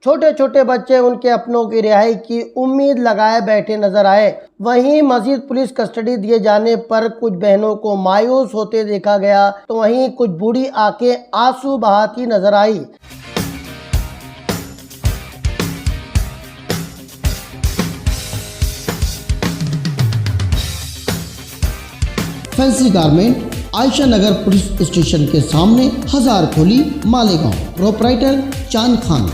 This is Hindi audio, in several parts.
छोटे छोटे बच्चे उनके अपनों की रिहाई की उम्मीद लगाए बैठे नजर आए। वहीं मजीद पुलिस कस्टडी दिए जाने पर कुछ बहनों को मायूस होते देखा गया, तो वहीं कुछ बूढ़ी आंखें आंसू बहाती नजर आई। फैंसी गारमेंट आयशा नगर पुलिस स्टेशन के सामने, हजार खोली, मालेगांव। प्रोपराइटर चांद खान।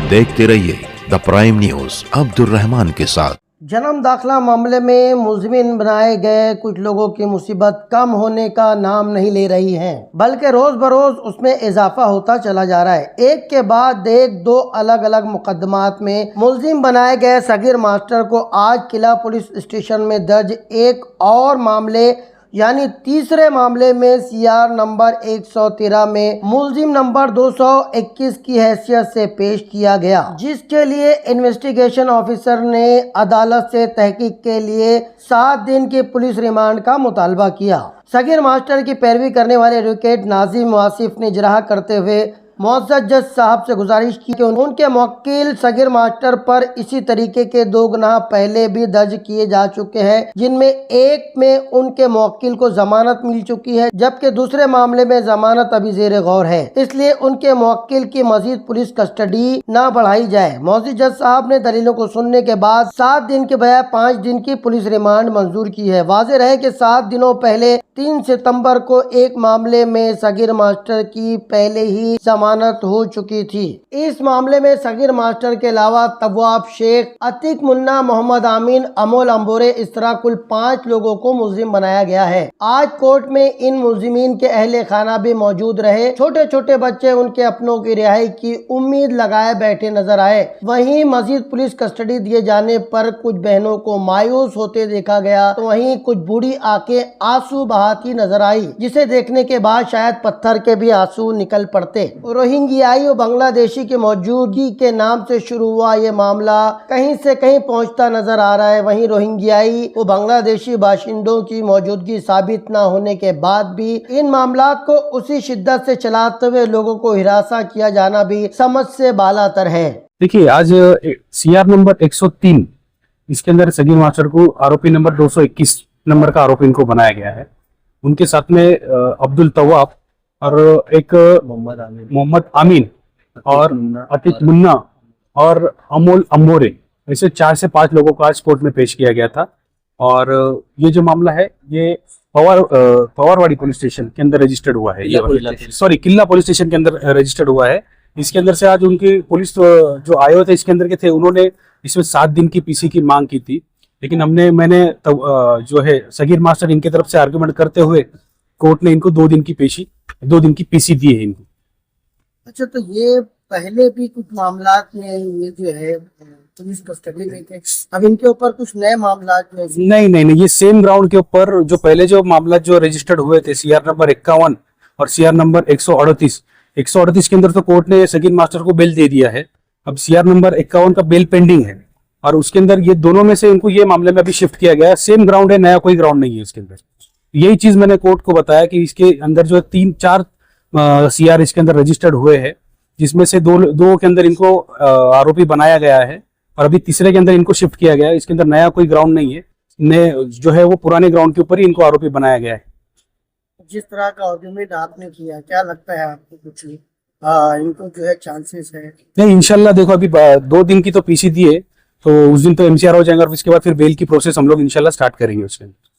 देखते रहिए the prime news Abdul Rahman के साथ। जन्म दाखिला मामले में मुलजिम बनाए गए कुछ लोगों की मुसीबत कम होने का नाम नहीं ले रही है, बल्कि रोज बरोज उसमें इजाफा होता चला जा रहा है। एक के बाद एक दो अलग अलग मुकदमात में मुलजिम बनाए गए सगीर मास्टर को आज किला पुलिस स्टेशन में दर्ज एक और मामले यानी तीसरे मामले में सीआर नंबर 113 में मुलजिम नंबर 221 की हैसियत से पेश किया गया, जिसके लिए इन्वेस्टिगेशन ऑफिसर ने अदालत से तहकीक के लिए 7 दिन की पुलिस रिमांड का मुतालबा किया। सगीर मास्टर की पैरवी करने वाले एडवोकेट नाजिम वासिफ ने इजराह करते हुए मुअज़्ज़ज़ जज साहब से गुजारिश की कि उनके मुवक्किल सगीर मास्टर पर इसी तरीके के 2 गुनाह पहले भी दर्ज किए जा चुके हैं, जिनमें एक में उनके मुवक्किल को जमानत मिल चुकी है, जबकि दूसरे मामले में जमानत अभी ज़ेर गौर है। इसलिए उनके मुवक्किल की मजीद पुलिस कस्टडी न बढ़ाई जाए। मुअज़्ज़ज़ जज साहब ने दलीलों को सुनने के बाद 7 दिन के बजाय 5 दिन की पुलिस रिमांड मंजूर की है। वाज़ेह रहे कि 7 दिनों पहले 3 सितंबर को एक मामले में सगीर मास्टर की पहले ही जमानत हो चुकी थी। इस मामले में सगीर मास्टर के अलावा तवाब शेख, अतीक मुन्ना, मोहम्मद आमीन, अमोल अंबोरे, इस तरह कुल 5 लोगों को मुलजिम बनाया गया है। आज कोर्ट में इन मुलजिमीन के अहले खाना भी मौजूद रहे। छोटे छोटे बच्चे उनके अपनों की रिहाई की उम्मीद लगाए बैठे नजर आए। वहीं मजीद पुलिस कस्टडी दिए जाने पर कुछ बहनों को मायूस होते देखा गया, तो वहीं कुछ बूढ़ी आंखें आंसू बहाती नजर आई, जिसे देखने के बाद शायद पत्थर के भी आंसू निकल पड़ते। रोहिंग्याई और बांग्लादेशी की मौजूदगी के नाम से शुरू हुआ ये मामला कहीं से कहीं पहुंचता नजर आ रहा है। वहीं रोहिंग्याई और बांग्लादेशी बाशिंदों की मौजूदगी साबित न होने के बाद भी इन मामलात को उसी शिद्दत से चलाते हुए लोगों को हिरासा किया जाना भी समझ से बालातर है। देखिए, आज सीआर नंबर 103 इसके अंदर सगीर मास्टर को आरोपी नंबर 221 नंबर का आरोपी इनको बनाया गया है। उनके साथ में अब्दुल तवाब और एक मोहम्मद आमीन और अतीक मुन्ना और अमोल अंबोरे, ऐसे 4 से 5 लोगों को आज कोर्ट में पेश किया गया था। और ये जो मामला है ये पवारवाड़ी पुलिस स्टेशन के अंदर रजिस्टर्ड हुआ है, किला पुलिस स्टेशन के अंदर रजिस्टर्ड हुआ है। इसके अंदर से आज उनकी पुलिस जो आए हुए थे इसके अंदर के थे, उन्होंने इसमें 7 दिन की पीसी की मांग की थी, लेकिन मैंने जो है सगीर मास्टर इनके तरफ से आर्गुमेंट करते हुए कोर्ट ने इनको 2 दिन की पीसी दी है इनको। अच्छा, तो ये पहले भी कुछ मामलात में ये जो है पुलिस कस्टडी में थे, अब इनके ऊपर कुछ नए मामलात में? नहीं, ये सेम ग्राउंड के ऊपर जो पहले जो मामला जो रजिस्टर्ड हुए थे सीआर नंबर 51 और सीआर नंबर 138 के अंदर तो कोर्ट ने सगीर मास्टर को बेल दे दिया है। अब सीआर नंबर 51 का बेल पेंडिंग है और उसके अंदर ये दोनों में से इनको ये मामले में अभी शिफ्ट किया गया है। सेम ग्राउंड है, नया कोई ग्राउंड नहीं है इसके अंदर। यही चीज मैंने कोर्ट को बताया कि इसके अंदर जो 3-4 सीआर इसके अंदर रजिस्टर्ड हुए हैं, जिसमें से दो के अंदर इनको आरोपी बनाया गया है और अभी तीसरे के अंदर इनको शिफ्ट किया गया है। इसके अंदर नया कोई ग्राउंड नहीं है, जो है वो पुराने ग्राउंड के ऊपर ही इनको आरोपी बनाया गया है। जिस तरह का आर्गुमेंट आपने किया, क्या लगता है आपको कुछ इनको जो है चांसेस है? नहीं, इंशाल्लाह देखो अभी 2 दिन की तो पीसी दी है, तो उस दिन तो एमसीआर हो जाएगा और उसके बाद फिर बेल की प्रोसेस हम लोग इंशाल्लाह स्टार्ट करेंगे उसके अंदर।